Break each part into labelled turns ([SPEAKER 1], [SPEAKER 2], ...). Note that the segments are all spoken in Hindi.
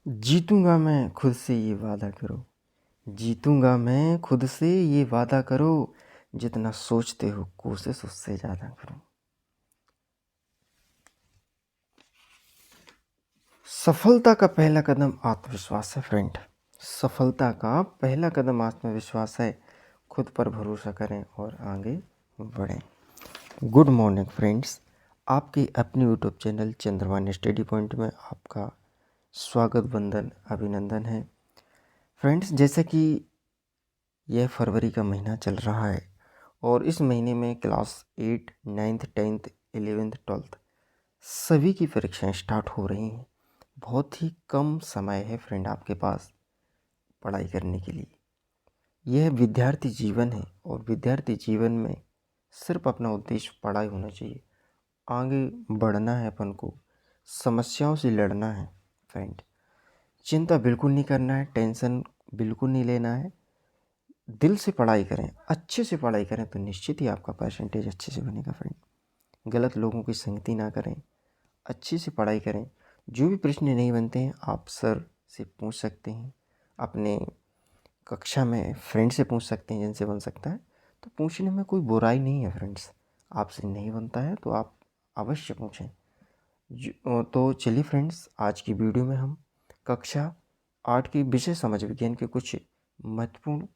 [SPEAKER 1] जीतूंगा मैं खुद से ये वादा करो। जीतूंगा मैं खुद से ये वादा करो। जितना सोचते हो कोशिश उससे ज़्यादा करो। सफलता का पहला कदम आत्मविश्वास है फ्रेंड। सफलता का पहला कदम आत्मविश्वास है। खुद पर भरोसा करें और आगे बढ़ें। Good morning friends. आपके अपने यूट्यूब चैनल चंद्रवानी स्टडी पॉइंट में आपका स्वागत वंदन अभिनंदन है। फ्रेंड्स, जैसे कि यह फरवरी का महीना चल रहा है और इस महीने में class 8, 9th, 10th, 11th, 12th सभी की परीक्षाएं स्टार्ट हो रही हैं। बहुत ही कम समय है फ्रेंड आपके पास पढ़ाई करने के लिए। यह विद्यार्थी जीवन है और विद्यार्थी जीवन में सिर्फ अपना उद्देश्य पढ़ाई होना चाहिए। आगे बढ़ना है अपन को, समस्याओं से लड़ना है फ्रेंड। चिंता बिल्कुल नहीं करना है, टेंशन बिल्कुल नहीं लेना है। दिल से पढ़ाई करें, अच्छे से पढ़ाई करें तो निश्चित ही आपका परसेंटेज अच्छे से बनेगा फ्रेंड। गलत लोगों की संगति ना करें, अच्छे से पढ़ाई करें। जो भी प्रश्न नहीं बनते हैं आप सर से पूछ सकते हैं, अपने कक्षा में फ्रेंड से पूछ सकते हैं जिनसे बन सकता है। तो पूछने में कोई बुराई नहीं है फ्रेंड्स। आपसे नहीं बनता है तो आप अवश्य पूछें। तो चलिए फ्रेंड्स, आज की वीडियो में हम कक्षा 8 की विषय समाज विज्ञान के कुछ महत्वपूर्ण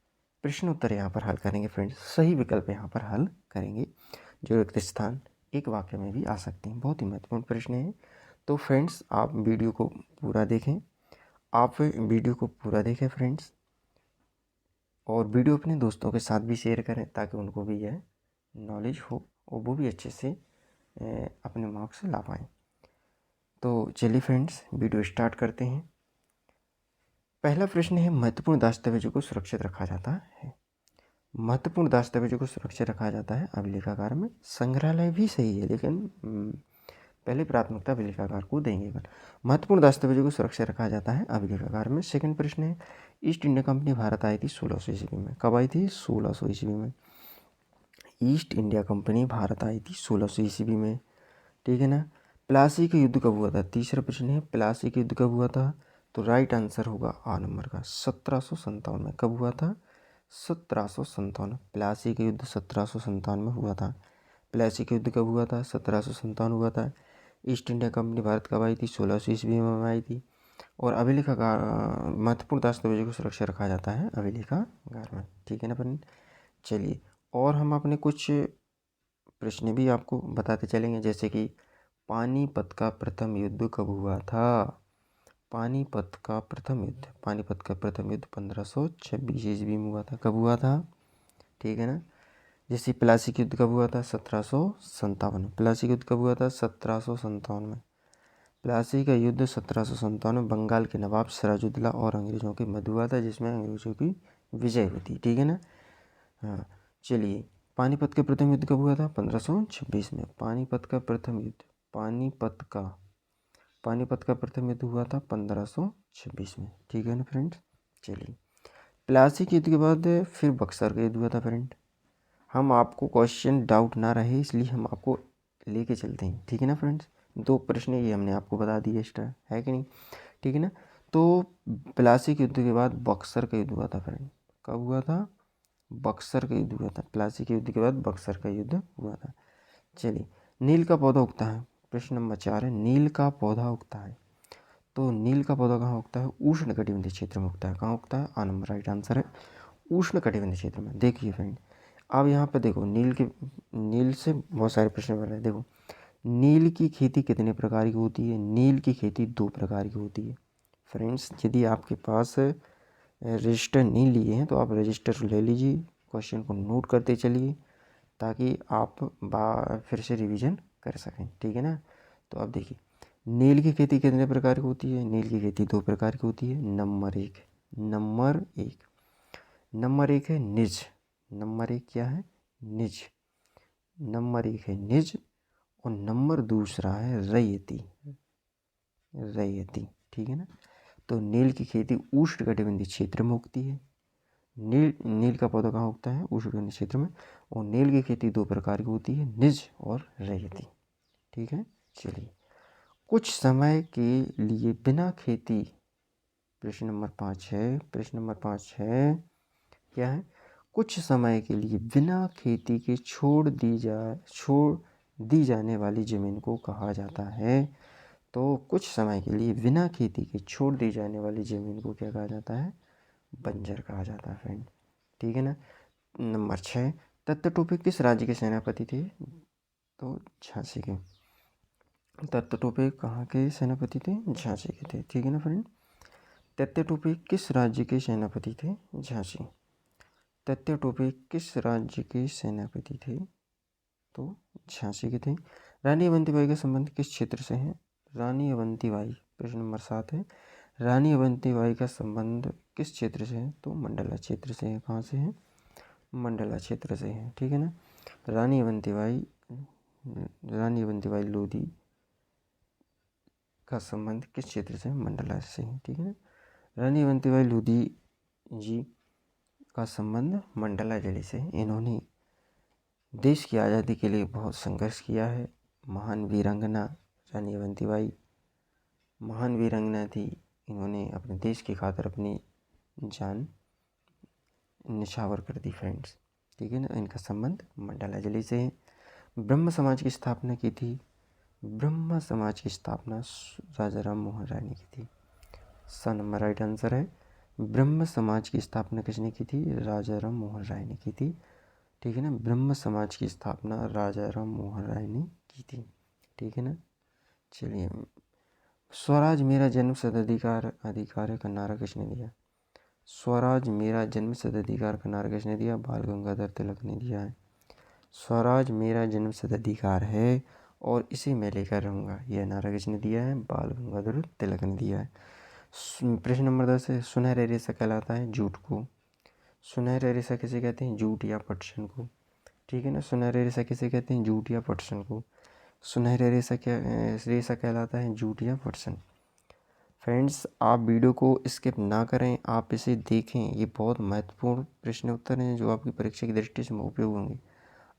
[SPEAKER 1] प्रश्न उत्तर यहाँ पर हल करेंगे फ्रेंड्स। सही विकल्प यहाँ पर हल करेंगे जो रिक्त स्थान एक वाक्य में भी आ सकते हैं। बहुत ही महत्वपूर्ण प्रश्न है। तो फ्रेंड्स, आप वीडियो को पूरा देखें। आप वीडियो को पूरा देखें फ्रेंड्स, और वीडियो अपने दोस्तों के साथ भी शेयर करें ताकि उनको भी यह नॉलेज हो और वो भी अच्छे से अपने मार्क्स ला पाएँ। तो चलिए फ्रेंड्स, वीडियो स्टार्ट करते हैं। पहला प्रश्न है, महत्वपूर्ण दस्तावेजों को सुरक्षित रखा जाता है। महत्वपूर्ण दस्तावेजों को सुरक्षित रखा जाता है अभिलेखागार में। संग्रहालय भी सही है, लेकिन पहले प्राथमिकता अभिलेखागार को देंगे। महत्वपूर्ण दस्तावेजों को सुरक्षित रखा जाता है अभिलेखागार में। सेकंड प्रश्न है, ईस्ट इंडिया कंपनी भारत आई थी 1600 ईस्वी में। कब आई थी? 1600 ईस्वी में। ईस्ट इंडिया कंपनी भारत आई थी 1600 ईस्वी में, ठीक है ना। प्लासी का युद्ध कब हुआ था? तीसरा प्रश्न है, प्लासी का युद्ध कब हुआ था? तो राइट आंसर होगा आ नंबर का 1757 में। कब हुआ था? 1757। प्लासी का युद्ध 1757 में हुआ था। प्लासी का युद्ध कब हुआ था? 1757 हुआ था। ईस्ट इंडिया कंपनी भारत कब आई थी? 1600 ईस्वी में आई थी। और अभिलेखागार, महत्वपूर्ण दस्तावेजों को सुरक्षित रखा जाता है अभिलेखागार में, ठीक है ना फ्रेंड। चलिए, और हम अपने कुछ प्रश्न भी आपको बताते चलेंगे, जैसे कि पानीपत का प्रथम युद्ध कब हुआ था? पानीपत का प्रथम युद्ध 1526 ईस्वी में हुआ था। कब हुआ था? ठीक है ना। जैसे प्लासी का युद्ध कब हुआ था? 1757 में। प्लासी का युद्ध कब हुआ था? 1757 में। प्लासी का युद्ध 1757 में बंगाल के नवाब सिराजुद्दौला और अंग्रेजों के मध्य हुआ था, जिसमें अंग्रेजों की विजय हुई थी, ठीक है ना। हाँ, चलिए, पानीपत का प्रथम युद्ध कब हुआ था? 1526 में। पानीपत का प्रथम युद्ध, पानीपत का प्रथम युद्ध हुआ था 1526 में, ठीक है ना फ्रेंड्स। चलिए, प्लासी के युद्ध के बाद फिर बक्सर का युद्ध हुआ था फ्रेंड। हम आपको क्वेश्चन डाउट ना रहे इसलिए हम आपको लेके चलते हैं, ठीक है ना फ्रेंड्स। 2 प्रश्न ये हमने आपको बता दिए एक्स्ट्रा, है कि नहीं, ठीक है ना। तो प्लासी के युद्ध के बाद बक्सर का युद्ध हुआ था फ्रेंड। कब हुआ था? बक्सर का युद्ध हुआ था। प्लासी के युद्ध के बाद बक्सर का युद्ध हुआ था। चलिए, नील का पौधा उगता है। प्रश्न नंबर 4 है, नील का पौधा उगता है। तो नील का पौधा कहाँ उगता है? उष्ण कटिबंधीय क्षेत्र में उगता है। कहाँ उगता है? आ नंबर राइट आंसर है उष्ण कटिबंधीय क्षेत्र में। देखिए फ्रेंड, अब यहाँ पे देखो, नील से बहुत सारे प्रश्न बन रहे हैं। देखो, नील की खेती कितने प्रकार की होती है? नील की खेती 2 प्रकार की होती है फ्रेंड्स। यदि आपके पास रजिस्टर नहीं लिए हैं तो आप रजिस्टर ले लीजिए, क्वेश्चन को नोट करते चलिए ताकि आप फिर से रिवीजन कर सकें, ठीक है ना। तो अब देखिए, नील की खेती कितने प्रकार की होती है? नील की खेती 2 प्रकार की होती है। नंबर एक है निज। नंबर 1 क्या है? निज। नंबर 1 है निज और नंबर दूसरा है रैयती। ठीक है ना। तो नील की खेती उष्णकटिबंधीय क्षेत्र में उगती है। नील का पौधा कहाँ उगता है? उष्णकटिबंधीय क्षेत्र में। और नील की खेती 2 प्रकार की होती है, निज और रैयती, ठीक है। चलिए, कुछ समय के लिए बिना खेती प्रश्न नंबर 5 है, प्रश्न नंबर 5 है क्या है, कुछ समय के लिए बिना खेती के छोड़ दी जाने वाली ज़मीन को कहा जाता है। तो कुछ समय के लिए बिना खेती के छोड़ दी जाने वाली ज़मीन को क्या कहा जाता है, बंजर कहा जाता है फ्रेंड। ठीक है ना। नंबर 6, तत्व टोपे किस राज्य के सेनापति थे, तो झांसी के। तत्व टोपे कहाँ के सेनापति थे, झांसी के थे। ठीक है ना फ्रेंड। तत्व टोपे किस राज्य के सेनापति थे, झांसी। तत्व टोपे किस राज्य के सेनापति थे, तो झांसी के थे। रानी अवंतीबाई का संबंध किस क्षेत्र से है, रानी अवंतीबाई, प्रश्न नंबर 7 है, रानी अवंतीबाई का संबंध किस क्षेत्र से है, तो मंडला क्षेत्र से है। कहाँ से है, मंडला क्षेत्र से है। ठीक है ना। रानी अवंतीबाई लोधी का संबंध किस क्षेत्र से, मंडला से है। ठीक है ना। रानी अवंतीबाई लोधी जी का संबंध मंडला जिले से है। इन्होंने देश की आज़ादी के लिए बहुत संघर्ष किया है। महान वीरांगना रानी अवंतीबाई महान वीरांगना थी। इन्होंने अपने देश की खातिर अपनी जान निछावर कर दी फ्रेंड्स। ठीक है ना। इनका संबंध मंडला जिले से है। ब्रह्म समाज की स्थापना की थी, ब्रह्म समाज की स्थापना राजा राम मोहन राय ने की थी। सा नंबर राइट आंसर है। ब्रह्म समाज की स्थापना किसने की थी, राजा राम मोहन राय ने की थी। ठीक है ना। ब्रह्म समाज की स्थापना राजा राम मोहन राय ने की थी। ठीक है ना। चलिए, स्वराज मेरा जन्म सदाधिकार अधिकार है का नारा किसने दिया, स्वराज मेरा जन्म सदाधिकार का नारा किसने दिया, बाल गंगाधर तिलक ने दिया है। स्वराज मेरा जन्म सदाधिकार है और इसे मैं लेकर रहूँगा, यह नारा किसने दिया है, बाल गंगाधर तिलक ने दिया है। प्रश्न नंबर 10 है, सुनहरे रेशा कहलाता है झूठ को। सुनहरे रेशा किसे कहते हैं, झूठ या पटसन को। ठीक है ना। सुनहरे रेशा किसे कहते हैं, झूठ या पटसन को। सुनहरे रेशा कहलाता है झूठ या पटसन। फ्रेंड्स, आप वीडियो को स्किप ना करें, आप इसे देखें। ये बहुत महत्वपूर्ण प्रश्न उत्तर हैं जो आपकी परीक्षा की दृष्टि से उपयोग होंगे।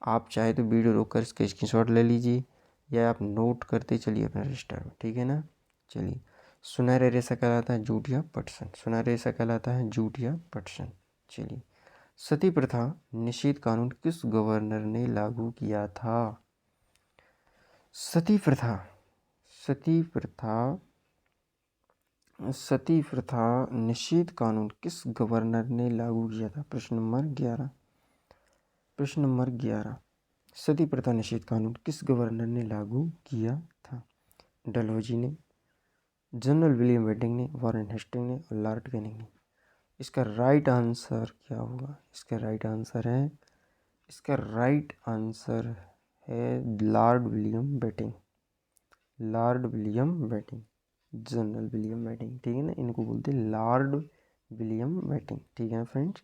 [SPEAKER 1] आप चाहे तो वीडियो रोककर इसके स्क्रीनशॉट ले लीजिए या आप नोट करते चलिए अपने रजिस्टर में। ठीक है ना। चलिए, सुनहरे रेशा कहलाता है झूठ या पटसन। सुनहरे रेशा कहलाता है झूठ या पटसन। चलिए, सती प्रथा निषेध कानून किस गवर्नर ने लागू किया था। सती प्रथा निषेध कानून किस गवर्नर ने लागू किया था, प्रश्न नंबर 11। प्रश्न नंबर 11, सती प्रथा निषेध कानून किस गवर्नर ने लागू किया था। डलहौजी ने, जनरल विलियम बेंटिंक ने, वॉरेन हेस्टिंग ने और लॉर्ड कैनिंग ने। इसका राइट आंसर क्या होगा, इसका राइट आंसर है Lord William Bentinck. General William Bentinck. ठीक है ना। इनको बोलते हैं लॉर्ड विलियम बेंटिंक। ठीक है फ्रेंड्स।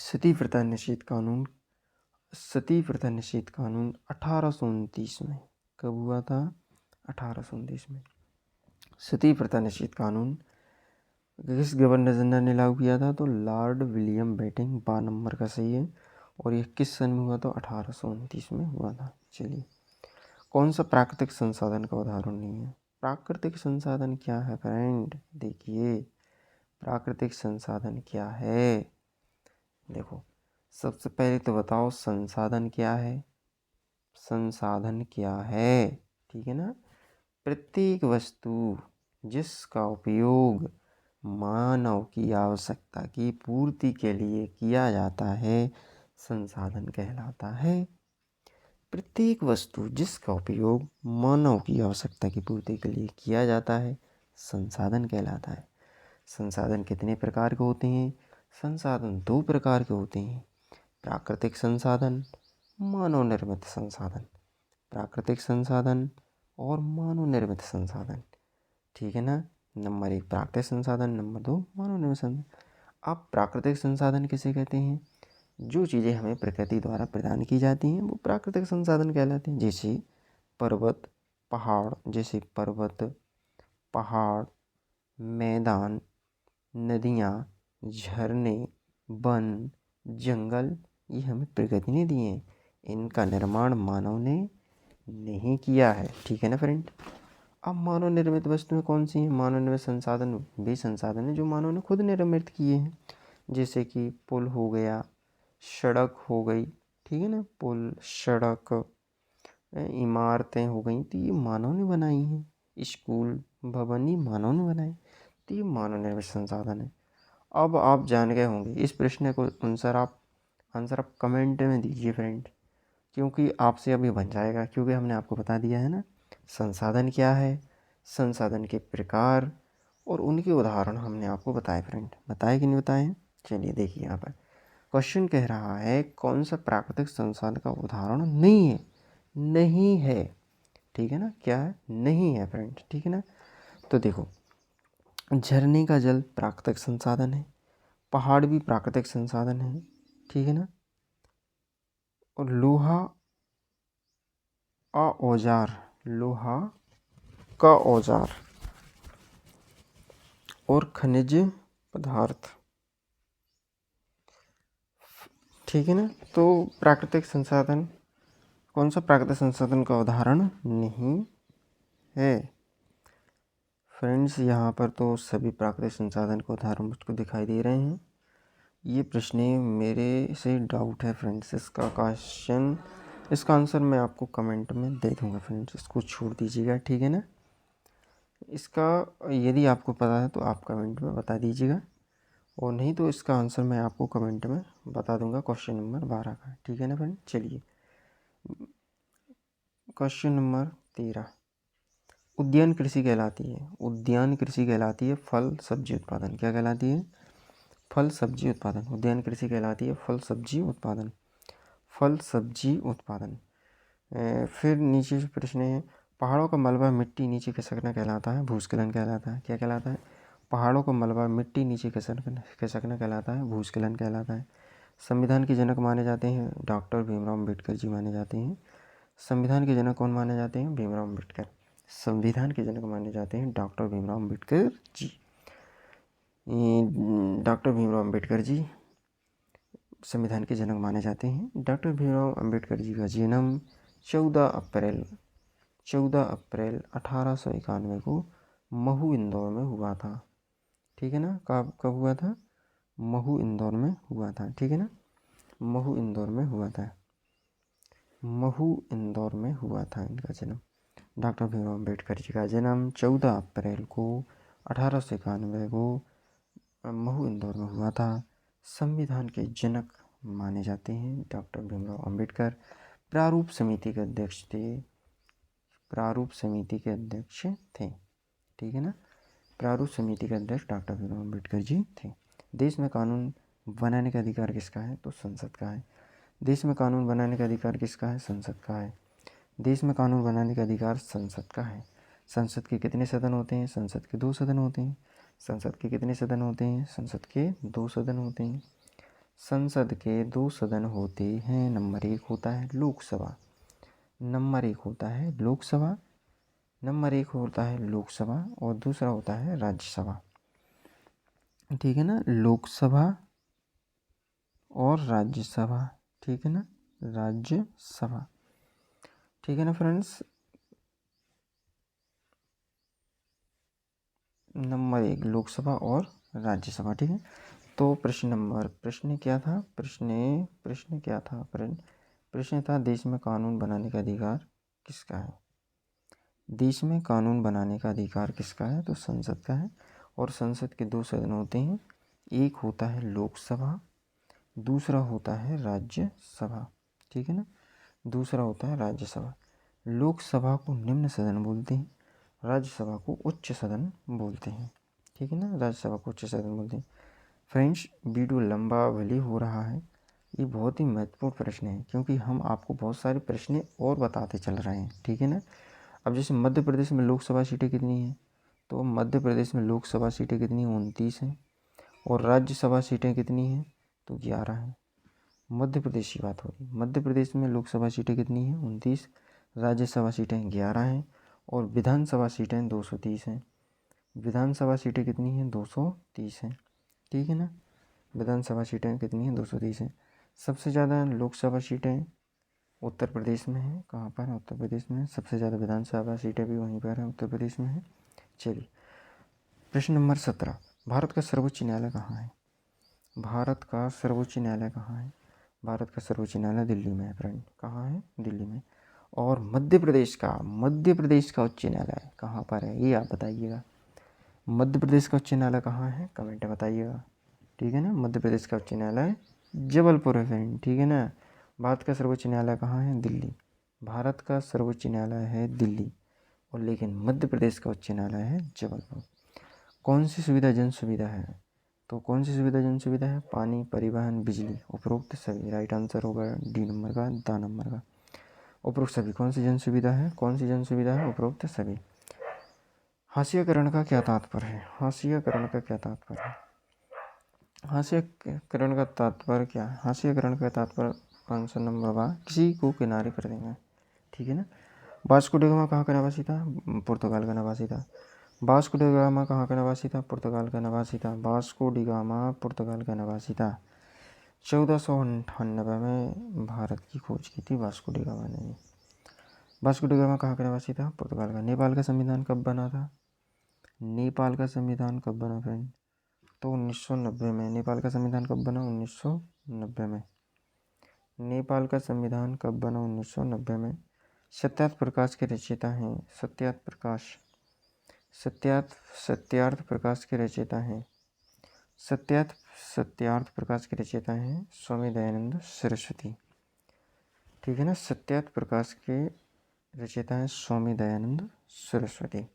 [SPEAKER 1] सती प्रथा निषेध कानून 1829 में कब हुआ था, 1829 में। सती प्रथा निषेध कानून किस गवर्नर जनरल ने लागू किया था, तो लॉर्ड विलियम बेंटिंक। 12 नंबर का सही है। और ये किस सन में हुआ, तो 1829 में हुआ था। चलिए, कौन सा प्राकृतिक संसाधन का उदाहरण नहीं है। प्राकृतिक संसाधन क्या है फ्रेंड, देखिए प्राकृतिक संसाधन क्या है। देखो, सबसे पहले तो बताओ संसाधन क्या है। ठीक है ना। प्रत्येक वस्तु जिसका उपयोग मानव की आवश्यकता की पूर्ति के लिए किया जाता है, संसाधन कहलाता है। प्रत्येक वस्तु जिसका उपयोग मानव की आवश्यकता की पूर्ति के लिए किया जाता है, संसाधन कहलाता है। संसाधन कितने प्रकार के होते हैं, संसाधन 2 प्रकार के होते हैं, प्राकृतिक संसाधन, मानव निर्मित संसाधन। प्राकृतिक संसाधन और मानव निर्मित संसाधन। ठीक है ना। नंबर 1 प्राकृतिक संसाधन, नंबर 2 मानव निर्मित संसाधन। अब प्राकृतिक संसाधन किसे कहते हैं, जो चीज़ें हमें प्रकृति द्वारा प्रदान की जाती हैं वो प्राकृतिक संसाधन कहलाते हैं। जैसे पर्वत पहाड़, मैदान, नदियाँ, झरने, वन, जंगल, ये हमें प्रकृति ने दिए हैं। इनका निर्माण मानव ने नहीं किया है। ठीक है ना फ्रेंड। अब मानव निर्मित वस्तुएं कौन सी हैं? मानव निर्मित संसाधन वे संसाधन हैं जो मानव ने खुद निर्मित किए हैं, जैसे कि पुल हो गया, सड़क हो गई, ठीक है ना, पुल, सड़क, इमारतें हो गई, तो ये मानव ने बनाई हैं। स्कूल, भवन, ये मानव ने बनाए, तो ये मानव निर्मित संसाधन है। अब आप जान गए होंगे इस प्रश्न को आंसर आप कमेंट में दीजिए फ्रेंड, क्योंकि आपसे अभी बन जाएगा, क्योंकि हमने आपको बता दिया है ना संसाधन क्या है, संसाधन के प्रकार और उनके उदाहरण हमने आपको बताए फ्रेंड। बताए कि नहीं बताए? चलिए देखिए यहाँ पर क्वेश्चन कह रहा है कौन सा प्राकृतिक संसाधन का उदाहरण नहीं है? नहीं है, ठीक है ना, क्या है? नहीं है फ्रेंड, ठीक है ना। तो देखो, झरने का जल प्राकृतिक संसाधन है, पहाड़ भी प्राकृतिक संसाधन है, ठीक है ना, और लोहा का औजार और खनिज पदार्थ, ठीक है ना। तो प्राकृतिक संसाधन, कौन सा प्राकृतिक संसाधन का उदाहरण नहीं है? फ्रेंड्स यहाँ पर तो सभी प्राकृतिक संसाधन के उदाहरण मुझको दिखाई दे रहे हैं। ये प्रश्न मेरे से डाउट है फ्रेंड्स, इसका आंसर मैं आपको कमेंट में दे दूंगा फ्रेंड्स, इसको छोड़ दीजिएगा, ठीक है ना। इसका यदि आपको पता है तो आप कमेंट में बता दीजिएगा, और नहीं तो इसका आंसर मैं आपको कमेंट में बता दूंगा क्वेश्चन नंबर 12 का, ठीक है ना फ्रेंड। चलिए क्वेश्चन नंबर 13, उद्यान कृषि कहलाती है, उद्यान कृषि कहलाती है फल सब्जी उत्पादन। क्या कहलाती है? फल सब्जी उत्पादन। उद्यान कृषि कहलाती है फल सब्जी उत्पादन, फल सब्जी उत्पादन। फिर नीचे प्रश्न है, पहाड़ों का मलबा मिट्टी नीचे खिसकना कहलाता है, भूस्खलन कहलाता है। क्या कहलाता है? पहाड़ों का मलबा मिट्टी नीचे खिसकना कहलाता है, भूस्खलन कहलाता है। संविधान के जनक माने जाते हैं डॉक्टर भीमराव अम्बेडकर जी माने जाते हैं। संविधान के जनक कौन माने जाते हैं? भीमराव अम्बेडकर। संविधान के जनक माने जाते हैं डॉक्टर भीमराव अम्बेडकर जी। डॉक्टर भीमराव अम्बेडकर जी संविधान के जनक माने जाते हैं। डॉक्टर भीमराव अम्बेडकर जी का जन्म 14 अप्रैल 1891 को महू इंदौर में हुआ था, ठीक है ना। कब हुआ था? महू इंदौर में हुआ था, ठीक है ना। महू इंदौर में हुआ था, महू इंदौर में हुआ था इनका जन्म। डॉक्टर भीमराव अम्बेडकर जी का जन्म 14 अप्रैल को 1891 को महू इंदौर में हुआ था। संविधान के जनक माने जाते हैं डॉक्टर भीमराव अम्बेडकर। प्रारूप समिति के अध्यक्ष थे, प्रारूप समिति के अध्यक्ष थे, ठीक है ना। प्रारूप समिति के अध्यक्ष डॉक्टर भीमराव अम्बेडकर जी थे। देश में कानून बनाने का अधिकार किसका है? तो संसद का है। देश में कानून बनाने का अधिकार किसका है? संसद का है। देश में कानून बनाने का अधिकार संसद का है। संसद के कितने सदन होते हैं? संसद के 2 सदन होते हैं। संसद के कितने सदन होते हैं? संसद के 2 सदन होते हैं। संसद के 2 सदन होते हैं। नंबर 1 होता है लोकसभा, नंबर 1 होता है लोकसभा, नंबर 1 होता है लोकसभा, और दूसरा होता है राज्यसभा, ठीक है ना। लोकसभा और राज्यसभा, ठीक है ना, राज्यसभा, ठीक है ना फ्रेंड्स। नंबर 1 लोकसभा और राज्यसभा, ठीक है। तो प्रश्न क्या था? प्रश्न क्या था? प्रश्न था देश में कानून बनाने का अधिकार किसका है? देश में कानून बनाने का अधिकार किसका है? तो संसद का है। और संसद के 2 सदन होते हैं, एक होता है लोकसभा, दूसरा होता है राज्यसभा, ठीक है ना। दूसरा होता है राज्यसभा। लोकसभा को निम्न सदन बोलते हैं, राज्यसभा को उच्च सदन बोलते हैं, ठीक है ना। राज्यसभा को उच्च सदन बोलते हैं। फ्रेंड्स, वीडियो लंबा भले हो रहा है, ये बहुत ही महत्वपूर्ण प्रश्न है, क्योंकि हम आपको बहुत सारे प्रश्न और बताते चल रहे हैं, ठीक है ना। अब जैसे मध्य प्रदेश में लोकसभा सीटें कितनी हैं? तो मध्य प्रदेश में लोकसभा सीटें कितनी हैं? 29 हैं। और राज्यसभा सीटें कितनी हैं? तो 11 हैं। मध्य प्रदेश की बात हो रही है। मध्य प्रदेश में लोकसभा सीटें कितनी हैं? 29। राज्यसभा सीटें 11 हैं। और विधानसभा सीटें 230 हैं। विधानसभा सीटें कितनी हैं? 230 हैं, ठीक है ना। विधानसभा सीटें कितनी हैं? 230 हैं। सबसे ज़्यादा लोकसभा सीटें उत्तर प्रदेश में है। कहाँ पर है? उत्तर प्रदेश में। सबसे ज़्यादा विधानसभा सीटें भी वहीं पर है, उत्तर प्रदेश में है। चलिए प्रश्न नंबर 17, भारत का सर्वोच्च न्यायालय कहाँ है? भारत का सर्वोच्च न्यायालय कहाँ है? भारत का सर्वोच्च न्यायालय दिल्ली में है फ्रेंड। कहाँ है? दिल्ली में। और मध्य प्रदेश का उच्च न्यायालय कहाँ पर है, ये आप बताइएगा। मध्य प्रदेश का उच्च न्यायालय कहाँ है? कमेंट में बताइएगा, ठीक है ना। मध्य प्रदेश का उच्च न्यायालय जबलपुर है फ्रेंड, ठीक है ना। भारत का सर्वोच्च न्यायालय कहाँ है? दिल्ली। भारत का सर्वोच्च न्यायालय है दिल्ली, और लेकिन मध्य प्रदेश का उच्च न्यायालय है जबलपुर। कौन सी सुविधा जन सुविधा है? तो कौन सी सुविधा जन सुविधा है? पानी, परिवहन, बिजली, उपरोक्त सभी। राइट आंसर होगा डी नंबर का, द नंबर का। उपरोक्त सभी कौन सी जन सुविधा है? कौन सी जन सुविधा है? उपरोक्त सभी। हाशियाकरण का क्या तात्पर्य है? हाशियाकरण का क्या तात्पर्य है? हाशियाकरण का तात्पर्य क्या है? हाशियाकरण का तात्पर्य आंसर नंबर बा, किसी को किनारे कर देंगे, ठीक है ना। वास्को डी गामा कहाँ का निवासी था? पुर्तगाल का निवासी था। वास्को डी गामा कहाँ का निवासी था? पुर्तगाल का निवासी था। वास्को डी गामा पुर्तगाल का निवासी था। 1498 में भारत की खोज की थी वास्को डी गामा ने। वास्को डी गामा कहाँ का निवासी था? पुर्तगाल का। नेपाल का संविधान कब बना था? नेपाल का संविधान कब बना फ्रेंड? तो 1990 में। नेपाल का संविधान कब बना? 1990 में। नेपाल का संविधान कब बना? 1990 में। सत्यार्थ प्रकाश के रचयिता हैं। सत्यार्थ प्रकाश के रचयिता हैं। सत्यार्थ प्रकाश के रचयिता हैं स्वामी दयानंद सरस्वती, ठीक है ना। सत्यार्थ प्रकाश के रचयिता हैं स्वामी दयानंद सरस्वती।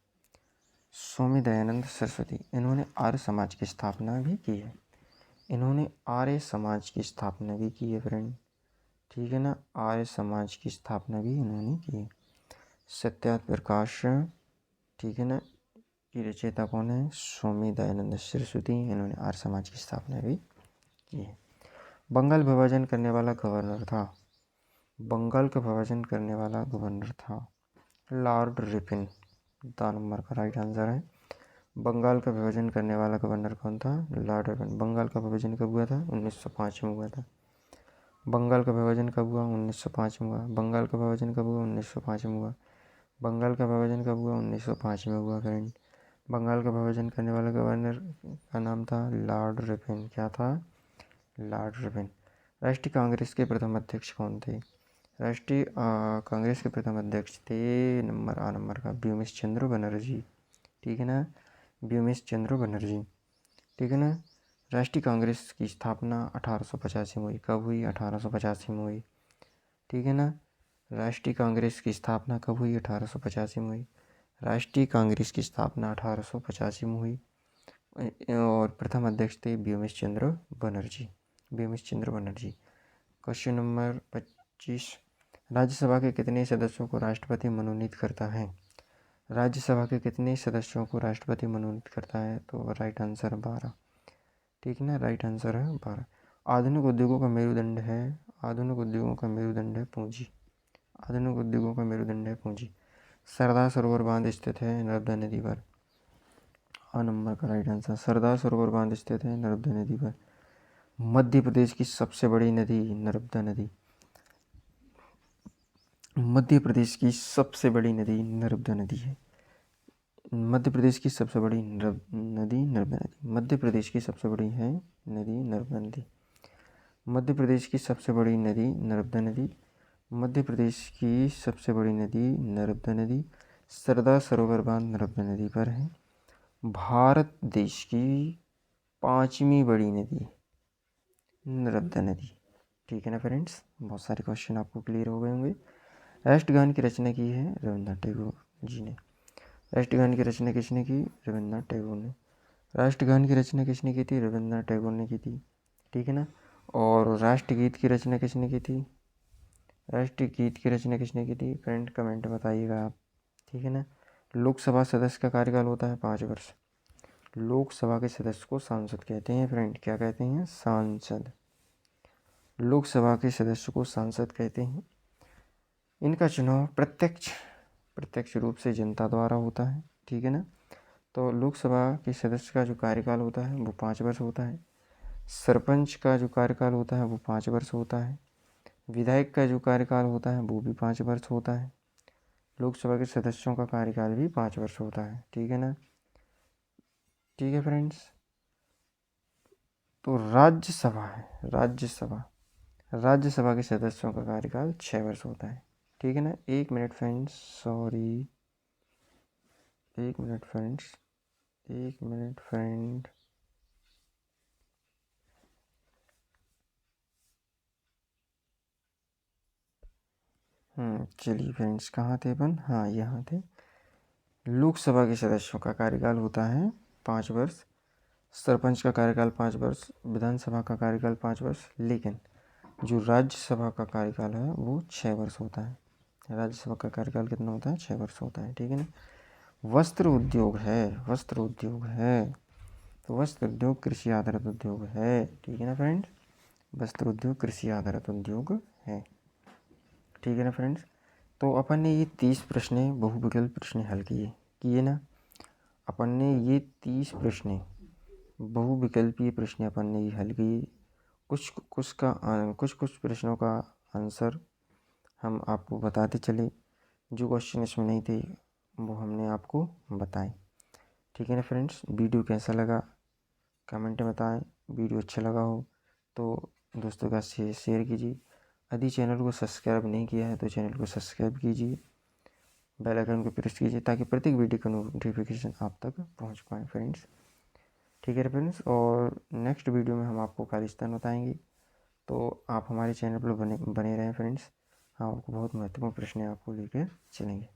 [SPEAKER 1] स्वामी दयानंद सरस्वती, इन्होंने आर्य समाज की स्थापना भी की है। इन्होंने आर्य समाज की स्थापना भी की है फ्रेंड, ठीक है ना। आर्य समाज की स्थापना भी इन्होंने की है। सत्यार्थ प्रकाश, ठीक है ना, की रचयिता कौन है? स्वामी दयानंद सरस्वती। इन्होंने आर्य समाज की स्थापना भी की है। बंगाल विभाजन करने वाला गवर्नर था। बंगाल का विभाजन करने वाला गवर्नर था लॉर्ड रिपन। द नंबर का राइट आंसर है। बंगाल का विभाजन करने वाला गवर्नर कौन था? Lord Ripon. बंगाल का विभाजन कब हुआ था? 1905 में हुआ था। बंगाल का विभाजन कब हुआ? 1905 में हुआ। बंगाल का विभाजन कब हुआ? 1905 में हुआ। बंगाल का विभाजन कब हुआ? 1905 में हुआ फ्रेंड। बंगाल का विभाजन करने वाला गवर्नर का नाम था लॉर्ड रिपन। क्या था? Lord Ripon. राष्ट्रीय कांग्रेस के प्रथम अध्यक्ष कौन थे? राष्ट्रीय कांग्रेस के प्रथम अध्यक्ष थे नंबर का व्योमेश चंद्र बनर्जी, ठीक है ना। व्योमेश चंद्र बनर्जी, ठीक है ना। राष्ट्रीय कांग्रेस की स्थापना 1885 में हुई। कब हुई? 1885 में हुई, ठीक है ना। राष्ट्रीय कांग्रेस की स्थापना कब हुई? 1885 में हुई। राष्ट्रीय कांग्रेस की स्थापना 1885 में हुई, और प्रथम अध्यक्ष थे व्योमेश चंद्र बनर्जी। व्योमेश चंद्र बनर्जी। क्वेश्चन नंबर 25, राज्यसभा के कितने सदस्यों को राष्ट्रपति मनोनीत करता है? राज्यसभा के कितने सदस्यों को राष्ट्रपति मनोनीत करता है? तो राइट आंसर 12, ठीक है ना। राइट आंसर है 12। आधुनिक उद्योगों का मेरुदंड है। आधुनिक उद्योगों का मेरुदंड है पूंजी। आधुनिक उद्योगों का मेरुदंड है पूंजी। सरदार सरोवर बांध स्थित है नर्मदा नदी पर। नंबर का राइट आंसर। सरदार सरोवर बांध स्थित है नर्मदा नदी पर। मध्य प्रदेश की सबसे बड़ी नदी नर्मदा नदी। मध्य प्रदेश की सबसे बड़ी नदी नर्मदा नदी है। मध्य प्रदेश की सबसे बड़ी नदी नर्मदा नदी। मध्य प्रदेश की सबसे बड़ी है नदी नर्मदा नदी। मध्य प्रदेश की सबसे बड़ी नदी नर्मदा नदी। मध्य प्रदेश की सबसे बड़ी नदी नर्मदा नदी। सरदार सरोवर बांध नर्मदा नदी पर है। भारत देश की 5वीं बड़ी नदी नर्मदा नदी, ठीक है ना फ्रेंड्स। बहुत सारे क्वेश्चन आपको क्लियर हो गए होंगे। राष्ट्रगान की रचना की है रविन्द्रनाथ टैगोर जी ने। राष्ट्रगान की रचना किसने की? रविन्द्रनाथ टैगोर ने। राष्ट्रगान की रचना किसने की थी? रविन्द्रनाथ टैगोर ने की थी, ठीक है ना। और राष्ट्रगीत की रचना किसने की थी? राष्ट्रगीत की रचना किसने की थी फ्रेंड? कमेंट बताइएगा आप, ठीक है ना। लोकसभा सदस्य का कार्यकाल होता है 5 वर्ष। लोकसभा के सदस्य को सांसद कहते हैं फ्रेंड। क्या कहते हैं? सांसद। लोकसभा के सदस्य को सांसद कहते हैं। इनका चुनाव प्रत्यक्ष रूप से जनता द्वारा होता है, ठीक है ना। तो लोकसभा के सदस्य का जो कार्यकाल होता है वो 5 वर्ष होता है। सरपंच का जो कार्यकाल होता है वो 5 वर्ष होता है। विधायक का जो कार्यकाल होता है वो भी 5 वर्ष होता है। लोकसभा के सदस्यों का कार्यकाल भी 5 वर्ष होता है। ठीक है ना, ठीक है फ्रेंड्स। तो राज्यसभा है, राज्यसभा के सदस्यों का कार्यकाल 6 वर्ष होता है। ठीक है ना। 1 minute friends, sorry, 1 minute friends, 1 minute friend. चलिए फ्रेंड्स, कहाँ थे अपन? हाँ, यहाँ थे। लोकसभा के सदस्यों का कार्यकाल होता है 5 वर्ष, सरपंच का कार्यकाल 5 वर्ष, विधानसभा का कार्यकाल 5 वर्ष, लेकिन जो राज्यसभा का कार्यकाल है वो 6 वर्ष होता है। राज्यसभा का कार्यकाल कितना होता है? 6 वर्ष होता है। ठीक है ना। वस्त्र उद्योग है, वस्त्र उद्योग है, तो वस्त्र उद्योग कृषि आधारित उद्योग है। ठीक है ना फ्रेंड्स, वस्त्र उद्योग कृषि आधारित उद्योग है। ठीक है ना फ्रेंड्स। तो अपन ने ये 30 प्रश्न बहुविकल्प प्रश्न हल किए ना। अपन ने ये 30 प्रश्न बहुविकल्पीय प्रश्न अपन ने हल किए। कुछ प्रश्नों का आंसर हम आपको बताते चले, जो क्वेश्चन इसमें नहीं थे वो हमने आपको बताए। ठीक है ना फ्रेंड्स। वीडियो कैसा लगा कमेंट में बताएं। वीडियो अच्छा लगा हो तो दोस्तों का शेयर कीजिए। यदि चैनल को सब्सक्राइब नहीं किया है तो चैनल को सब्सक्राइब कीजिए, बेल आइकन को प्रेस कीजिए ताकि प्रत्येक वीडियो का नोटिफिकेशन आप तक पहुंच पाए फ्रेंड्स। ठीक है फ्रेंड्स। और नेक्स्ट वीडियो में हम आपको खालिस्तान बताएंगे, तो आप हमारे चैनल पर बने रहें फ्रेंड्स। हाँ, आपको बहुत महत्वपूर्ण प्रश्न आपको लेकर चलेंगे।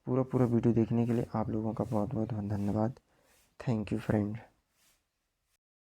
[SPEAKER 1] पूरा वीडियो देखने के लिए आप लोगों का बहुत बहुत धन्यवाद। Thank you friend.